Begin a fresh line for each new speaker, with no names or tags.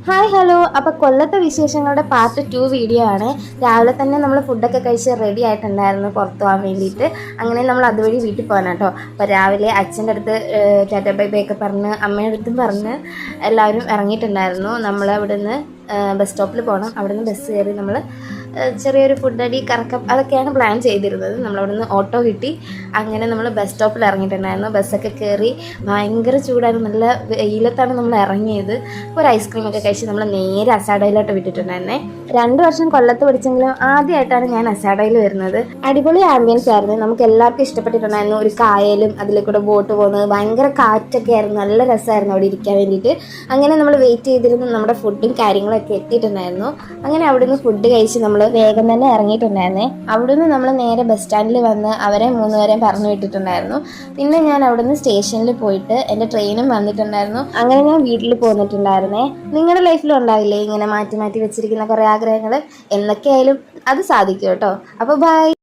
Hi hello. അപ്പോൾ കൊല്ലത്തെ വിശേഷങ്ങളുടെ part 2 video ആണ്. രാവിലെ തന്നെ നമ്മൾ ഫുഡൊക്കെ കഴിച്ച് റെഡി ആയിട്ടുണ്ടായിരുന്നു പുറത്ത് പോകാൻ വേണ്ടിയിട്ട്. അങ്ങനെ നമ്മൾ അതുവഴി വീട്ടിൽ പോകാൻ കേട്ടോ. അപ്പോൾ രാവിലെ അച്ഛൻ്റെ അടുത്ത് ടാറ്റ ബൈ ബൈ ഒക്കെ പറഞ്ഞ് അമ്മയുടെ അടുത്തും പറഞ്ഞ് എല്ലാവരും ഇറങ്ങിയിട്ടുണ്ടായിരുന്നു. നമ്മൾ അവിടെ നിന്ന് ബസ് സ്റ്റോപ്പിൽ പോകണം. അവിടെ നിന്ന് ബസ് കയറി നമ്മൾ ചെറിയൊരു ഫുഡ് അടി കറക്കം അതൊക്കെയാണ് പ്ലാൻ ചെയ്തിരുന്നത്. നമ്മളവിടെ നിന്ന് ഓട്ടോ കിട്ടി. അങ്ങനെ നമ്മൾ ബസ് സ്റ്റോപ്പിൽ ഇറങ്ങിയിട്ടുണ്ടായിരുന്നു. ബസ്സൊക്കെ കയറി ഭയങ്കര ചൂടായിരുന്നു. നല്ല വെയിലത്താണ് നമ്മൾ ഇറങ്ങിയത്. ഒരു ഐസ്ക്രീമൊക്കെ കഴിച്ച് നമ്മൾ നേരെ അസാഡയിലോട്ട് വിട്ടിട്ടുണ്ടായിരുന്നേ. 2 വർഷം കൊല്ലത്ത് പഠിച്ചെങ്കിലും ആദ്യമായിട്ടാണ് ഞാൻ അസാഡയിൽ വരുന്നത്. അടിപൊളി ആംബിയൻസ് ആയിരുന്നു. നമുക്ക് എല്ലാവർക്കും ഇഷ്ടപ്പെട്ടിട്ടുണ്ടായിരുന്നു. ഒരു കായലും അതിൽ കൂടെ ബോട്ട് പോകുന്നത്, ഭയങ്കര കാറ്റൊക്കെ ആയിരുന്നു. നല്ല രസമായിരുന്നു അവിടെ ഇരിക്കാൻ വേണ്ടിയിട്ട്. അങ്ങനെ നമ്മൾ വെയിറ്റ് ചെയ്തിരുന്നു. നമ്മുടെ ഫുഡും കാര്യങ്ങളൊക്കെ എത്തിയിട്ടുണ്ടായിരുന്നു. അങ്ങനെ അവിടുന്ന് ഫുഡ് കഴിച്ച് നമ്മൾ വേഗം തന്നെ ഇറങ്ങിയിട്ടുണ്ടായിരുന്നേ. അവിടുന്ന് നമ്മൾ നേരെ ബസ് സ്റ്റാൻഡിൽ വന്ന് അവരെ 3 പേരെയും പറഞ്ഞു വിട്ടിട്ടുണ്ടായിരുന്നു. പിന്നെ ഞാൻ അവിടുന്ന് സ്റ്റേഷനിൽ പോയിട്ട് എൻ്റെ ട്രെയിനും വന്നിട്ടുണ്ടായിരുന്നു. അങ്ങനെ ഞാൻ വീട്ടിൽ പോന്നിട്ടുണ്ടായിരുന്നേ. നിങ്ങളുടെ ലൈഫിലും ഉണ്ടാവില്ലേ ഇങ്ങനെ മാറ്റി മാറ്റി വെച്ചിരിക്കുന്ന കുറേ ആഗ്രഹങ്ങൾ? എന്തൊക്കെയായാലും അത് സാധിക്കും കേട്ടോ. അപ്പോൾ ബൈ.